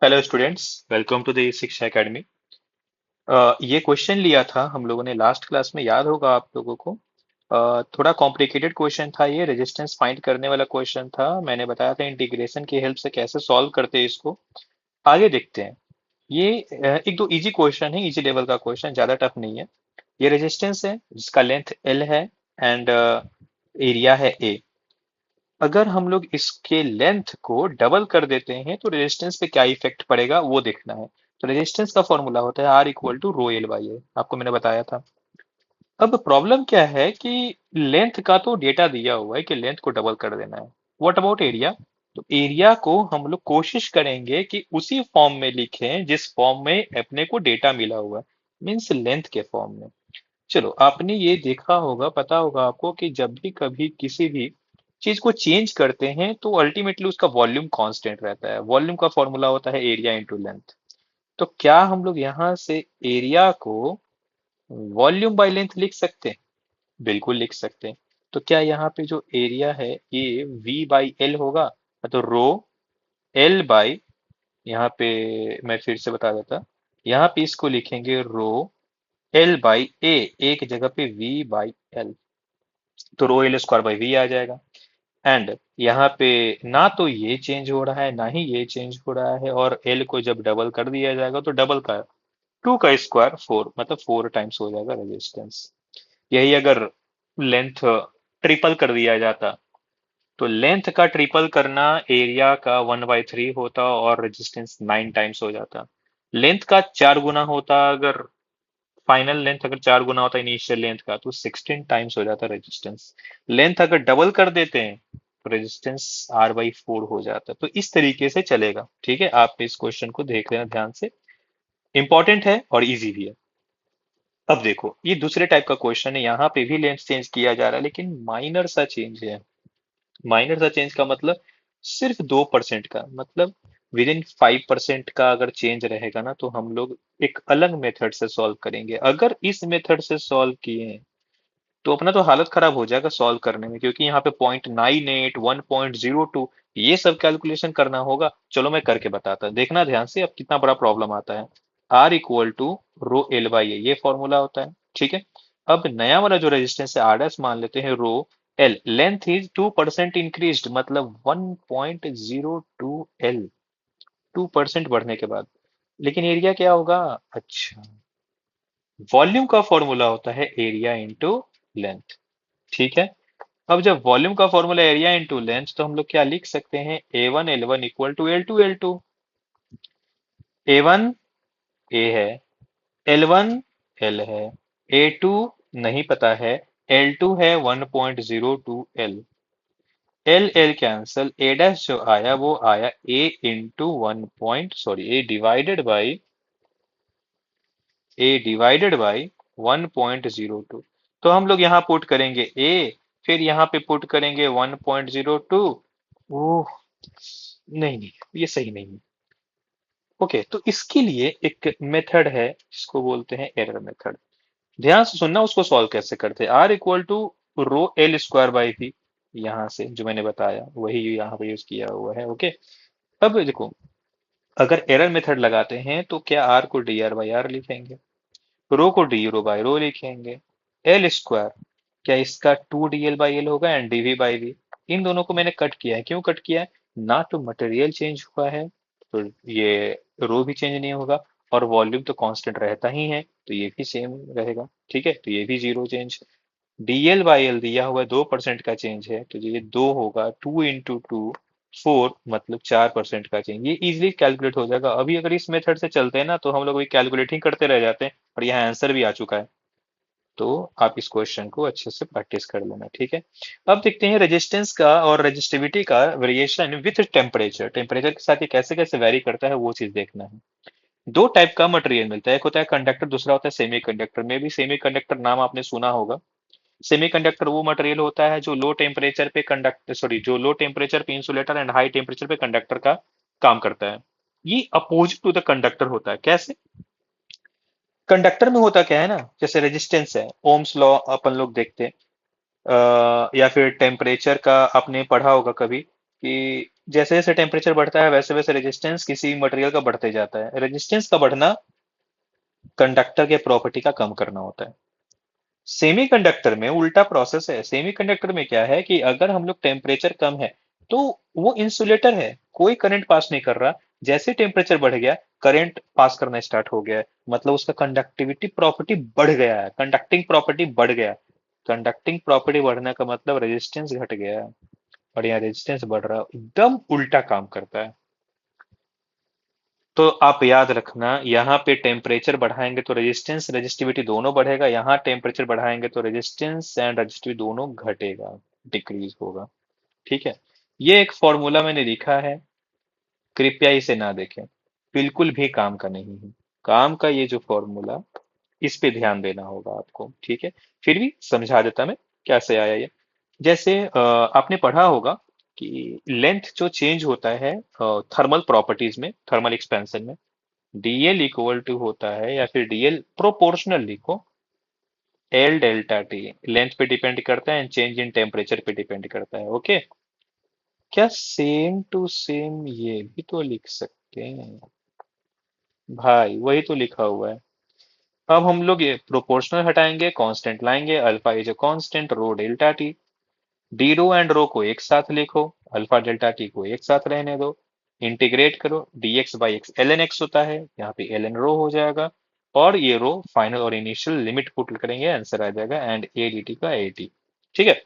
Hello students, welcome to the Shiksha academy. ये question लिया था हम लोगों ने लास्ट क्लास में, याद होगा आप लोगों को। थोड़ा कॉम्प्लिकेटेड क्वेश्चन था, ये रेजिस्टेंस फाइंड करने वाला क्वेश्चन था। मैंने बताया था इंटीग्रेशन की हेल्प से कैसे सॉल्व करते हैं इसको। आगे देखते हैं। ये एक दो इजी क्वेश्चन है, इजी लेवल का क्वेश्चन, ज्यादा टफ नहीं है। ये रेजिस्टेंस है जिसका लेंथ एल है एंड एरिया है ए। अगर हम लोग इसके लेंथ को डबल कर देते हैं तो रेजिस्टेंस पे क्या इफेक्ट पड़ेगा वो देखना है। तो रेजिस्टेंस का फॉर्मूला होता है R equal to rho L by A, आपको मैंने बताया था। अब प्रॉब्लम क्या है कि लेंथ का तो डेटा दिया हुआ है कि लेंथ को डबल कर देना है। What about area? तो एरिया को हम लोग कोशिश करेंगे कि उसी फॉर्म में लिखें जिस फॉर्म में अपने को डेटा मिला हुआ है, मीन्स लेंथ के फॉर्म में। चलो, आपने ये देखा होगा, पता होगा आपको कि जब भी कभी किसी भी चीज को चेंज करते हैं तो अल्टीमेटली उसका वॉल्यूम कांस्टेंट रहता है। वॉल्यूम का फॉर्मूला होता है एरिया इंटू लेंथ। तो क्या हम लोग यहाँ से एरिया को वॉल्यूम बाय लेंथ लिख सकते हैं? बिल्कुल लिख सकते हैं। तो क्या यहाँ पे जो एरिया है ये वी बाई एल होगा? तो रो एल बाई, यहाँ पे मैं फिर से बता देता, यहाँ पे इसको लिखेंगे रो एल बाई ए, एक जगह पे वी बाई एल। तो rho L square by V आ जाएगा। एंड यहाँ पे ना तो ये चेंज हो रहा है ना ही ये चेंज हो रहा है, और एल को जब डबल कर दिया जाएगा तो डबल का टू का स्क्वायर फोर, मतलब फोर टाइम्स हो जाएगा रेजिस्टेंस। यही अगर लेंथ ट्रिपल कर दिया जाता तो लेंथ का ट्रिपल करना एरिया का वन बाई थ्री होता और रेजिस्टेंस नाइन टाइम्स हो जाता। लेंथ का चार गुना होता, अगर फाइनल लेंथ अगर चार गुना होता इनिशियल लेंथ का तो 16 टाइम्स हो जाता रेजिस्टेंस। लेंथ अगर डबल कर देते हैं तो रेजिस्टेंस आर बाई फोर हो जाता। तो इस तरीके से चलेगा, ठीक है। आप इस क्वेश्चन को देख लेना ध्यान से, इंपॉर्टेंट है और इजी भी है। अब देखो, ये दूसरे टाइप का क्वेश्चन है, यहाँ पे भी लेंथ चेंज किया जा रहा है लेकिन माइनर सा चेंज है। माइनर सा चेंज का मतलब सिर्फ 2% का, मतलब विद इन 5% का अगर चेंज रहेगा ना तो हम लोग एक अलग मेथड से सॉल्व करेंगे। अगर इस मेथड से सॉल्व किए तो अपना तो हालत खराब हो जाएगा सॉल्व करने में, क्योंकि यहाँ पे 0.98 1.02 ये सब कैलकुलेशन करना होगा। चलो मैं करके बताता, देखना ध्यान से अब कितना बड़ा प्रॉब्लम आता है। R equal to rho L by A, ये फॉर्मूला होता है, ठीक है। अब नया वाला जो रेजिस्टेंस है आर एस मान लेते हैं rho L, length is 2% increase, मतलब 1.02 एल, 2% बढ़ने के बाद। लेकिन एरिया क्या होगा? अच्छा, वॉल्यूम का फॉर्मूला होता है एरिया इंटू लेंथ, ठीक है। अब जब वॉल्यूम का फॉर्मूला एरिया इंटू लेंथ, तो हम लोग क्या लिख सकते हैं? A one L one equal to L two L two. A one A है, एल वन एल है, ए टू नहीं पता है, एल टू है 1.02 L. L L cancel, A dash जो आया वो आया A into one point, sorry, A divided by 1.02। तो हम लोग यहाँ पुट करेंगे ए, फिर यहाँ पे पुट करेंगे 1.02। ओह, नहीं नहीं, ये सही नहीं है। ओके, तो इसके लिए एक मेथड है जिसको बोलते हैं एरर मेथड। ध्यान से सुनना, उसको सॉल्व कैसे करते हैं। R equal to rho L square by V, यहाँ से जो मैंने बताया वही यहाँ पे यूज किया हुआ है। ओके, अब देखो, अगर एरर मेथड लगाते हैं तो क्या आर को डी आर बाई आर लिखेंगे, रो को डी रो बाई रो लिखेंगे, एल स्क्वायर क्या इसका two D L by L होगा and D V by V. इन दोनों को मैंने कट किया है, क्यों कट किया है? ना तो मटेरियल चेंज हुआ है तो ये रो भी चेंज नहीं होगा, और वॉल्यूम तो कांस्टेंट रहता ही है तो ये भी सेम रहेगा, ठीक है। तो ये भी zero change. DL by L दिया हुआ है 2% का चेंज है, तो ये दो होगा, टू इंटू टू फोर, मतलब 4% का चेंज। ये इजीली कैलकुलेट हो जाएगा। अभी अगर इस मेथड से चलते हैं ना तो हम लोग भी कैलकुलेटिंग करते रह जाते हैं, और यहाँ आंसर भी आ चुका है। तो आप इस क्वेश्चन को अच्छे से प्रैक्टिस कर लेना, ठीक है। अब देखते हैं रेजिस्टेंस का और रेजिस्टिविटी का वेरिएशन विथ टेम्परेचर। टेम्परेचर के साथ ये कैसे कैसे वेरी करता है वो चीज देखना है। दो टाइप का मटेरियल मिलता है, एक होता है कंडक्टर, दूसरा होता है सेमी कंडक्टर। में भी सेमी कंडक्टर नाम आपने सुना होगा। सेमीकंडक्टर वो मटेरियल होता है जो लो टेम्परेचर पे कंडक्टर, सॉरी, जो लो टेम्परेचर पे इंसुलेटर एंड हाई टेम्परेचर पे कंडक्टर का काम करता है। ये अपोजिट टू द कंडक्टर होता है। कैसे? कंडक्टर में होता क्या है ना, जैसे रेजिस्टेंस है, ओम्स लॉ अपन लोग देखते हैं, या फिर टेम्परेचर का आपने पढ़ा होगा कभी। कि जैसे जैसे टेम्परेचर बढ़ता है वैसे वैसे रेजिस्टेंस किसी मटेरियल का बढ़ते जाता है। रेजिस्टेंस का बढ़ना कंडक्टर के प्रॉपर्टी का कम करना होता है। सेमीकंडक्टर में उल्टा प्रोसेस है। सेमीकंडक्टर में क्या है कि अगर हम लोग टेम्परेचर कम है तो वो इंसुलेटर है, कोई करंट पास नहीं कर रहा। जैसे टेम्परेचर बढ़ गया, करंट पास करना स्टार्ट हो गया है, मतलब उसका कंडक्टिविटी प्रॉपर्टी बढ़ गया है, कंडक्टिंग प्रॉपर्टी बढ़ गया। कंडक्टिंग प्रॉपर्टी बढ़ने का मतलब रेजिस्टेंस घट गया है, और यहाँ रेजिस्टेंस बढ़ रहा है, एकदम उल्टा काम करता है। तो आप याद रखना, यहाँ पे टेम्परेचर बढ़ाएंगे तो रेजिस्टेंस रेजिस्टिविटी दोनों बढ़ेगा, यहाँ टेम्परेचर बढ़ाएंगे तो रेजिस्टेंस एंड रेजिस्टिविटी दोनों घटेगा, डिक्रीज होगा। ठीक है। ये एक फॉर्मूला मैंने लिखा है, कृपया इसे ना देखें, बिल्कुल भी काम का नहीं है। काम का ये जो फॉर्मूला, इस पे ध्यान देना होगा आपको, ठीक है। फिर भी समझा देता मैं कैसे आया ये। जैसे आपने पढ़ा होगा कि लेंथ जो चेंज होता है थर्मल प्रॉपर्टीज में, थर्मल एक्सपेंशन में, डीएल इक्वल टू होता है, या फिर डीएल प्रोपोर्शनल लिखो, एल डेल्टा टी। लेंथ पे डिपेंड करता है एंड चेंज इन टेम्परेचर पे डिपेंड करता है। ओके। क्या सेम टू सेम ये भी तो लिख सकते हैं भाई, वही तो लिखा हुआ है। अब हम लोग ये प्रोपोर्शनल हटाएंगे, कांस्टेंट लाएंगे, alpha is a constant, rho delta T. D rho and rho को एक साथ लिखो, अल्फा डेल्टा टी को एक साथ रहने दो, इंटीग्रेट करो, D X by X L N X होता है, यहाँ पे एल एन रो हो जाएगा। और ये रो फाइनल और इनिशियल लिमिट पुट करेंगे, आंसर आ जाएगा एंड ए डी टी का ए टी। ठीक है।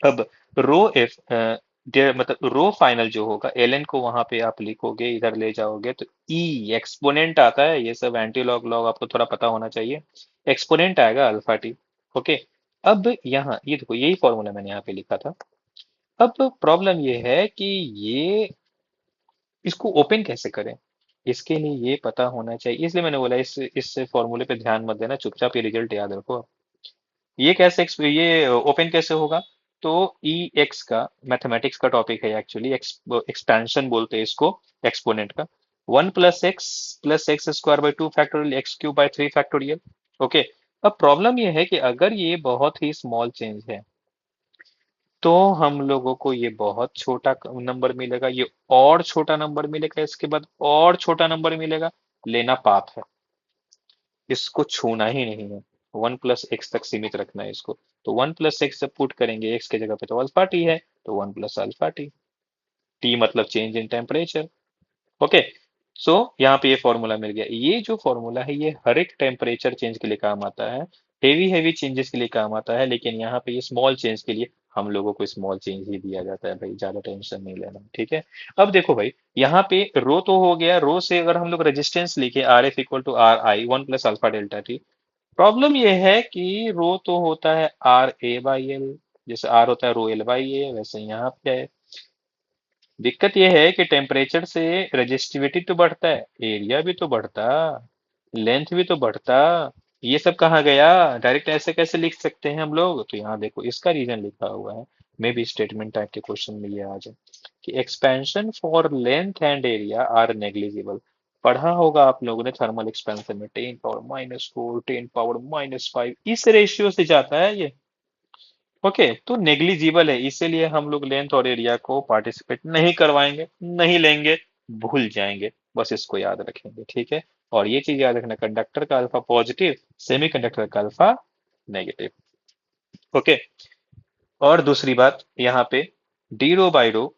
अब रो एफ मतलब रो फाइनल जो होगा, एल एन को वहां पे आप लिखोगे, इधर ले जाओगे तो ई एक्सपोनेंट आता है, ये सब एंटी लॉग लॉग आपको थोड़ा पता होना चाहिए। एक्सपोनेंट आएगा अल्फा टी। ओके। अब यहाँ ये देखो, यही फॉर्मूला मैंने यहाँ पे लिखा था। अब प्रॉब्लम ये है कि ये इसको ओपन कैसे करें, इसके लिए ये पता होना चाहिए, इसलिए मैंने बोला इस फॉर्मूले पे ध्यान मत देना, चुपचाप ये रिजल्ट याद रखो। ये कैसे ये ओपन कैसे होगा? तो ई एक्स का मैथमेटिक्स का टॉपिक है एक्चुअली, एक्सपेंशन बोलते हैं इसको, एक्सपोनेंट का। 1 + x square by 2 factorial x cube by 3 factorial. Okay. अब प्रॉब्लम ये है कि अगर ये बहुत ही स्मॉल चेंज है तो हम लोगों को ये बहुत छोटा नंबर मिलेगा, ये और छोटा नंबर मिलेगा, इसके बाद और छोटा नंबर मिलेगा, लेना पाप है, इसको छूना ही नहीं है। 1 + x तक सीमित रखना है इसको। तो 1 + x जब पुट करेंगे x के जगह पे तो अल्फा टी है, तो 1 + अल्फा टी। टी मतलब चेंज इन टेम्परेचर। ओके। सो यहाँ पे ये फॉर्मूला मिल गया। ये जो फॉर्मूला है ये हर एक टेम्परेचर चेंज के लिए काम आता है, हेवी हेवी चेंजेस के लिए काम आता है, लेकिन यहाँ पे ये स्मॉल चेंज के लिए हम लोगों को स्मॉल चेंज ही दिया जाता है भाई, ज्यादा टेंशन नहीं लेना, ठीक है। अब देखो भाई, यहाँ पे रो तो हो गया, रो से अगर हम लोग रेजिस्टेंस लिखे, R F equal to R I 1 + alpha delta T. Problem ये है कि रो तो होता है आर ए बाई एल, जैसे आर होता है रो एल बाई ए, वैसे यहाँ पे है। दिक्कत यह है कि टेम्परेचर से रेजिस्टिविटी तो बढ़ता है, एरिया भी तो बढ़ता, लेंथ भी तो बढ़ता। ये सब कहाँ गया? डायरेक्ट ऐसे कैसे लिख सकते हैं हम लोग? तो यहाँ देखो इसका रीजन लिखा हुआ है, मे बी स्टेटमेंट टाइप के क्वेश्चन में ये आ जाए कि expansion for length and area are negligible. पढ़ा होगा आप लोगों ने थर्मल एक्सपेंशन में, 10⁻⁴ 10⁻⁵ इस रेशियो से जाता है ये। ओके। तो नेग्लिजिबल है, इसीलिए हम लोग लेंथ और एरिया को पार्टिसिपेट नहीं करवाएंगे, नहीं लेंगे, भूल जाएंगे, बस इसको याद रखेंगे, ठीक है। और ये चीज याद रखना, कंडक्टर का अल्फा पॉजिटिव, सेमी कंडक्टर का अल्फा नेगेटिव। ओके। और दूसरी बात यहाँ पे, डी रो बाई रो,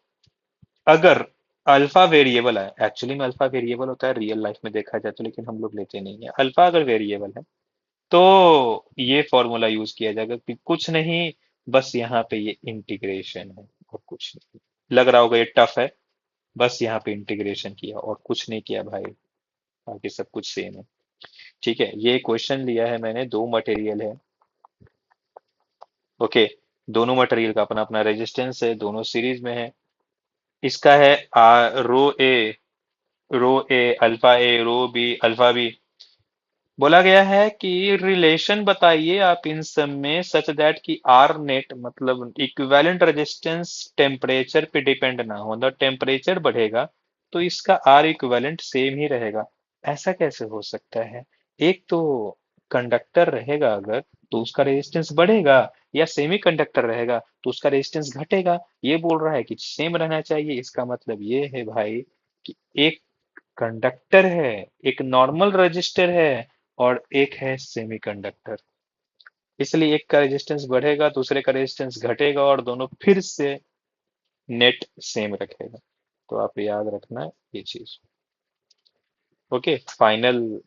अगर अल्फा वेरिएबल है, एक्चुअली में अल्फा वेरिएबल होता है रियल लाइफ में देखा जाए तो, लेकिन हम लोग लेते नहीं है। अल्फा अगर वेरिएबल है तो ये फॉर्मूला यूज किया जाएगा कि कुछ नहीं, बस यहाँ पे ये इंटीग्रेशन है और कुछ नहीं। लग रहा होगा ये टफ है, बस यहाँ पे इंटीग्रेशन किया और कुछ नहीं किया भाई, बाकी सब कुछ सेम है। ठीक है। ये क्वेश्चन लिया है मैंने, दो मटेरियल है। ओके। दोनों मटेरियल का अपना अपना रेजिस्टेंस है, दोनों सीरीज में है। इसका है रो ए alpha A, row be alpha B. बोला गया है कि रिलेशन बताइए आप इन सब में सच दैट कि आर नेट मतलब इक्विवेलेंट रेजिस्टेंस टेम्परेचर पे डिपेंड ना हो, मतलब टेम्परेचर बढ़ेगा तो इसका आर इक्विवेलेंट सेम ही रहेगा। ऐसा कैसे हो सकता है? एक तो कंडक्टर रहेगा अगर, तो उसका रेजिस्टेंस बढ़ेगा, या सेमीकंडक्टर रहेगा तो उसका रेजिस्टेंस घटेगा। ये बोल रहा है कि सेम रहना चाहिए, इसका मतलब ये है भाई कि एक कंडक्टर है, एक नॉर्मल रजिस्टर है, और एक है सेमीकंडक्टर। इसलिए एक का रेजिस्टेंस बढ़ेगा, दूसरे का रेजिस्टेंस घटेगा, और दोनों फिर से नेट सेम रखेगा। तो आप याद रखना ये चीज। ओके, फाइनल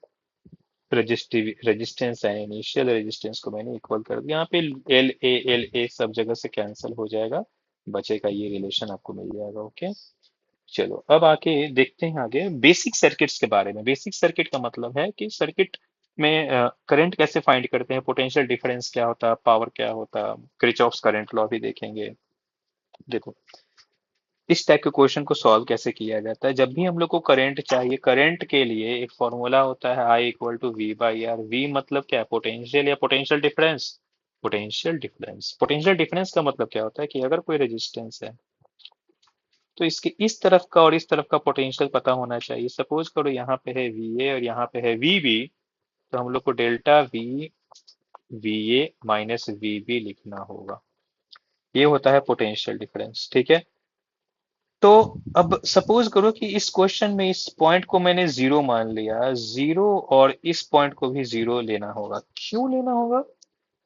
रेजिस्टेंस है, इनिशियल रेजिस्टेंस को मैंने इक्वल कर दिया। यहाँ पे एल ए सब जगह से कैंसिल हो जाएगा, बचेगा ये रिलेशन आपको मिल जाएगा। ओके, चलो अब आके देखते हैं आगे बेसिक सर्किट्स के बारे में। बेसिक सर्किट का मतलब है कि सर्किट में करंट कैसे फाइंड करते हैं, पोटेंशियल डिफरेंस क्या होता है, पावर क्या होता है, किरचॉफ्स करंट लॉ भी देखेंगे। देखो, इस टाइप के क्वेश्चन को सॉल्व कैसे किया जाता है। जब भी हम लोग को करंट चाहिए, करंट के लिए एक फॉर्मूला होता है I equal to V by R. V मतलब क्या है, पोटेंशियल या पोटेंशियल डिफरेंस। पोटेंशियल डिफरेंस का मतलब क्या होता है कि अगर कोई रेजिस्टेंस है तो इसके इस तरफ का और इस तरफ का पोटेंशियल पता होना चाहिए। सपोज करो यहाँ पे है वी ए और यहाँ पे है वी बी, तो हम लोग को delta V A minus V B लिखना होगा। ये होता है पोटेंशियल डिफरेंस, ठीक है। तो अब सपोज करो कि इस क्वेश्चन में इस पॉइंट को मैंने जीरो मान लिया, जीरो, और इस पॉइंट को भी जीरो लेना होगा। क्यों लेना होगा,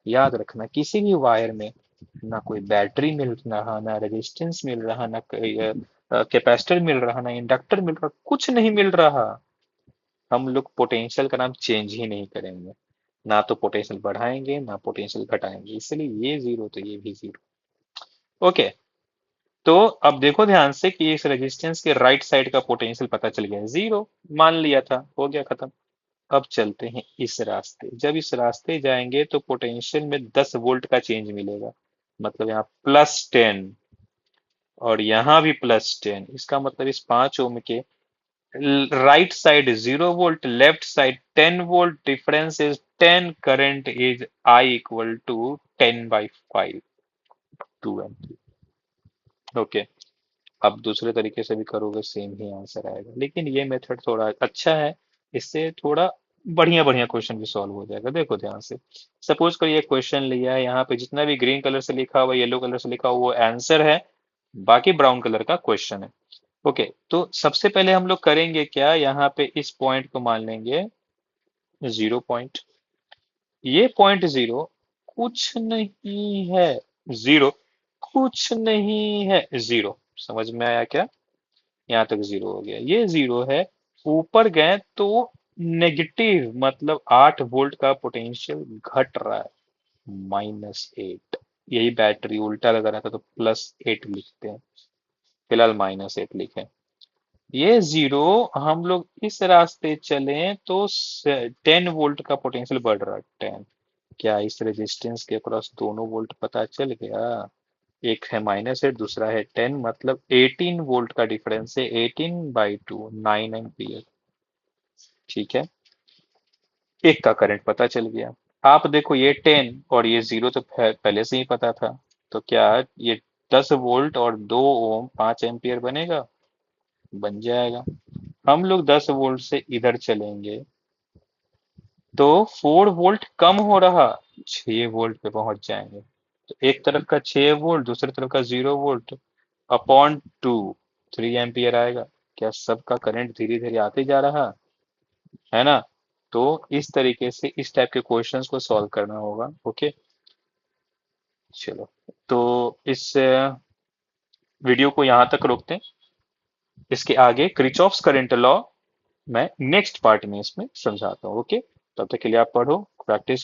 याद रखना, किसी भी वायर में ना कोई बैटरी मिल रहा, ना रेजिस्टेंस मिल रहा, ना कैपेसिटर मिल रहा, ना इंडक्टर मिल रहा, कुछ नहीं मिल रहा। हम लोग पोटेंशियल का नाम चेंज ही नहीं करेंगे, ना तो पोटेंशियल बढ़ाएंगे ना पोटेंशियल घटाएंगे, इसलिए ये जीरो तो ये भी जीरो। ओके, तो अब देखो ध्यान से कि इस रेजिस्टेंस के राइट साइड का पोटेंशियल पता चल गया, जीरो मान लिया था, हो गया खत्म। अब चलते हैं इस रास्ते। जब इस रास्ते जाएंगे तो पोटेंशियल में 10 वोल्ट का चेंज मिलेगा। मतलब यहाँ +10 और यहाँ भी +10। इसका मतलब इस 5 ओम के right side 0 volt, left side 10 volt, difference is 10, current is I equal to 10/5, 2 ampere. Okay, अब दूसरे तरीके से भी करोगे सेम ही आंसर आएगा, लेकिन ये मेथड थोड़ा अच्छा है, इससे थोड़ा बढ़िया बढ़िया क्वेश्चन भी सॉल्व हो जाएगा। देखो ध्यान से, सपोज करो ये क्वेश्चन लिया है, यहाँ पे जितना भी ग्रीन कलर से लिखा हुआ, येलो कलर से लिखा हुआ, वो आंसर है, बाकी ब्राउन कलर का क्वेश्चन है। ओके, तो सबसे पहले हम लोग करेंगे क्या, यहाँ पे इस पॉइंट को मान लेंगे 0 पॉइंट। ये पॉइंट जीरो कुछ नहीं है, जीरो कुछ नहीं है, जीरो। समझ में आया क्या, यहाँ तक जीरो हो गया, ये जीरो है। ऊपर गए तो नेगेटिव, मतलब 8 वोल्ट का पोटेंशियल घट रहा है, -8। यही बैटरी उल्टा लगा रहता तो +8 लिखते हैं, फिलहाल -8 लिखे। ये जीरो, हम लोग इस रास्ते चलें तो 10 वोल्ट का पोटेंशियल बढ़ रहा है, 10। क्या इस रेजिस्टेंस के अक्रॉस दोनों वोल्ट पता चल गया, एक है -8, दूसरा है 10, मतलब 18 वोल्ट का डिफरेंस है, 18/2, 9 एम्पियर। ठीक है, एक का करंट पता चल गया। आप देखो ये 10 और ये जीरो तो पहले से ही पता था, तो क्या ये 10 वोल्ट और 2 ओम 5 एम्पियर बनेगा, बन जाएगा। हम लोग 10 वोल्ट से इधर चलेंगे तो 4 वोल्ट कम हो रहा, 6 वोल्ट पे पहुंच जाएंगे। तो एक तरफ का 6 वोल्ट, दूसरी तरफ का 0 वोल्ट, अपॉन 2, 3 एम्पियर आएगा। क्या सबका करंट धीरे धीरे आते जा रहा है ना। तो इस तरीके से इस टाइप के क्वेश्चंस को सॉल्व करना होगा। ओके, चलो, तो इस वीडियो को यहाँ तक रोकते हैं। इसके आगे क्रिचॉफ्स करंट लॉ मैं नेक्स्ट पार्ट में इसमें समझाता हूँ। ओके, तब तक के लिए आप पढ़ो, प्रैक्टिस